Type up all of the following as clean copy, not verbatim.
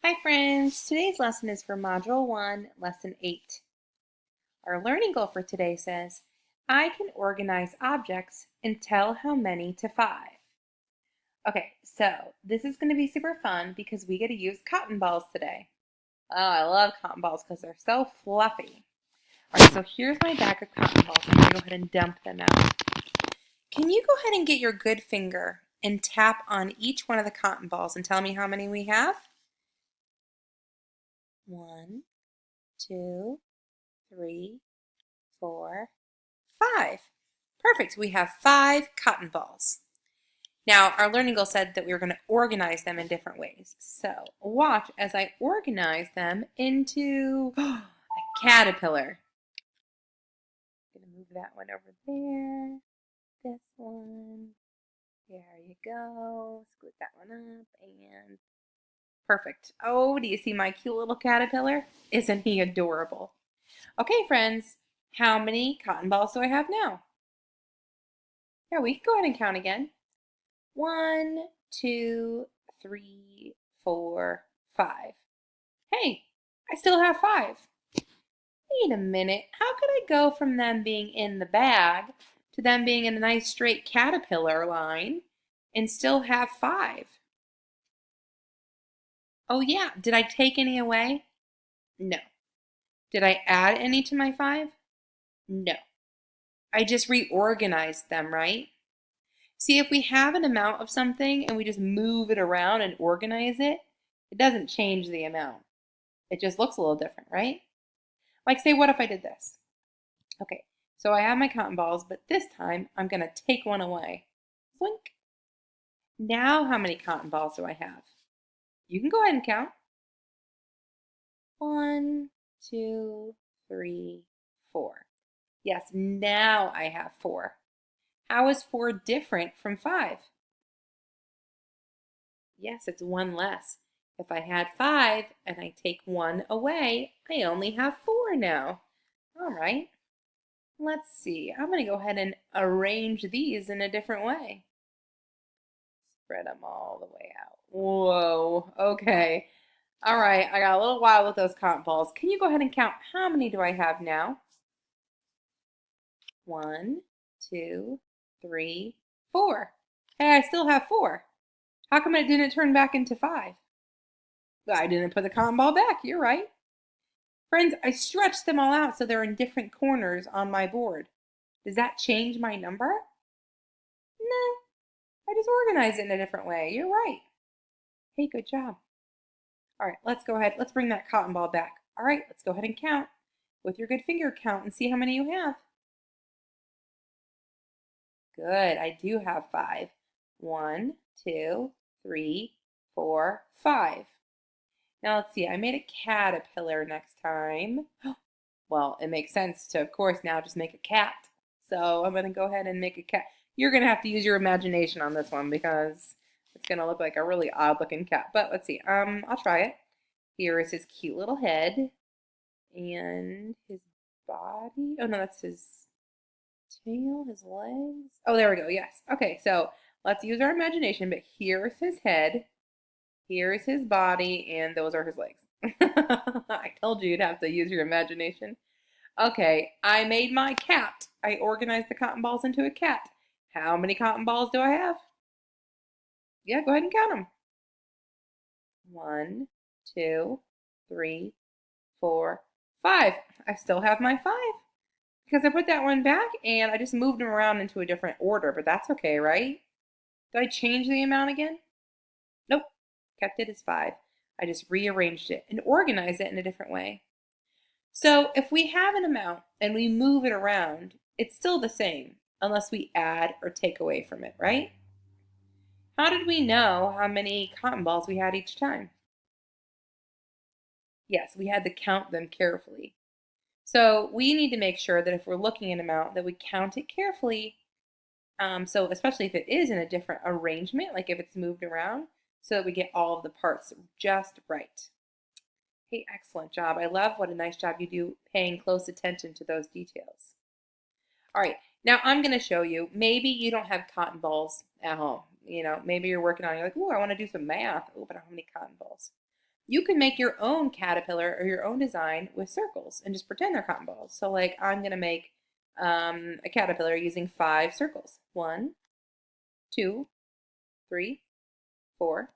Hi friends, today's lesson is for Module 1, Lesson 8. Our learning goal for today says, I can organize objects and tell how many to 5. Okay, so this is going to be super fun because we get to use cotton balls today. Oh, I love cotton balls because they're so fluffy. All right, so here's my bag of cotton balls. I'm going to go ahead and dump them out. Can you go ahead and get your good finger and tap on each one of the cotton balls and tell me how many we have? 1, 2, 3, 4, 5. Perfect. We have 5 cotton balls. Now, our learning goal said that we were going to organize them in different ways. So watch as I organize them into a caterpillar. I'm going to move that one over there. This one. There you go. Split that one up and perfect. Oh, do you see my cute little caterpillar? Isn't he adorable? Okay, friends, how many cotton balls do I have now? Yeah, we can go ahead and count again. 1, 2, 3, 4, 5. Hey, I still have 5. Wait a minute. How could I go from them being in the bag to them being in a nice straight caterpillar line and still have 5? Oh yeah, did I take any away? No. Did I add any to my 5? No. I just reorganized them, right? See, if we have an amount of something and we just move it around and organize it, it doesn't change the amount. It just looks a little different, right? Like say, what if I did this? Okay, so I have my cotton balls, but this time I'm going to take one away. Slink. Now how many cotton balls do I have? You can go ahead and count. 1, 2, 3, 4. Yes, now I have 4. How is 4 different from 5? Yes, it's 1 less. If I had 5 and I take 1 away, I only have 4 now. All right. Let's see. I'm going to go ahead and arrange these in a different way. Spread them all the way out. Whoa. Okay. All right. I got a little wild with those cotton balls. Can you go ahead and count how many do I have now? 1, 2, 3, 4. Hey, I still have 4. How come it didn't turn back into 5? I didn't put the cotton ball back. You're right. Friends, I stretched them all out so they're in different corners on my board. Does that change my number? No, I just organized it in a different way. You're right. Hey, good job. All right, let's go ahead. Let's bring that cotton ball back. All right, let's go ahead and count with your good finger count and see how many you have. Good, I do have 5. 1, 2, 3, 4, 5. Now let's see, I made a caterpillar next time. Well, it makes sense to, of course, now just make a cat. So I'm going to go ahead and make a cat. You're going to have to use your imagination on this one because it's going to look like a really odd looking cat. But let's see. I'll try it. Here is his cute little head and his body. Oh no, that's his tail, his legs. Oh, there we go. Yes. Okay, so let's use our imagination. But here's his head, here's his body, and those are his legs. I told you you'd have to use your imagination. Okay, I made my cat. I organized the cotton balls into a cat. How many cotton balls do I have? Yeah, go ahead and count them. 1, 2, 3, 4, 5. I still have my 5 because I put that one back and I just moved them around into a different order, but that's okay, right? Did I change the amount again? Nope, kept it as 5. I just rearranged it and organized it in a different way. So if we have an amount and we move it around, it's still the same unless we add or take away from it, right? How did we know how many cotton balls we had each time? Yes, we had to count them carefully. So we need to make sure that if we're looking at an amount that we count it carefully. So especially if it is in a different arrangement, like if it's moved around, so that we get all of the parts just right. Hey, excellent job. I love what a nice job you do paying close attention to those details. All right, now I'm going to show you. Maybe you don't have cotton balls at home. Maybe you're working on it. You're like, oh, I want to do some math. Oh, but I don't have any cotton balls. You can make your own caterpillar or your own design with circles and just pretend they're cotton balls. So like I'm going to make a caterpillar using 5 circles. 1, 2, 3, 4,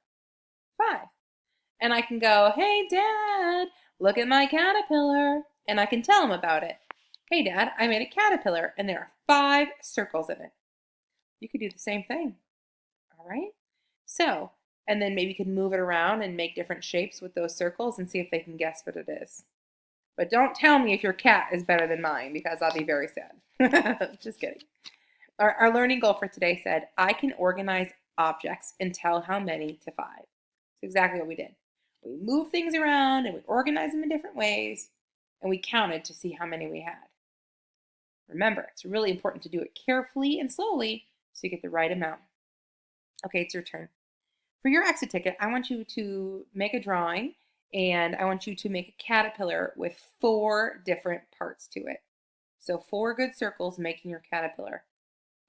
5. And I can go, hey, Dad, look at my caterpillar. And I can tell him about it. Hey, Dad, I made a caterpillar, and there are 5 circles in it. You could do the same thing. All right? So, and then maybe you could move it around and make different shapes with those circles and see if they can guess what it is. But don't tell me if your cat is better than mine, because I'll be very sad. Just kidding. Our learning goal for today said, I can organize objects and tell how many to 5. That's exactly what we did. We moved things around and we organized them in different ways, and we counted to see how many we had. Remember, it's really important to do it carefully and slowly so you get the right amount. Okay, it's your turn. For your exit ticket, I want you to make a drawing, and I want you to make a caterpillar with 4 different parts to it. So 4 good circles making your caterpillar.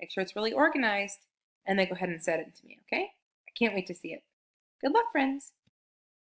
Make sure it's really organized, and then go ahead and send it to me, okay? I can't wait to see it. Good luck, friends.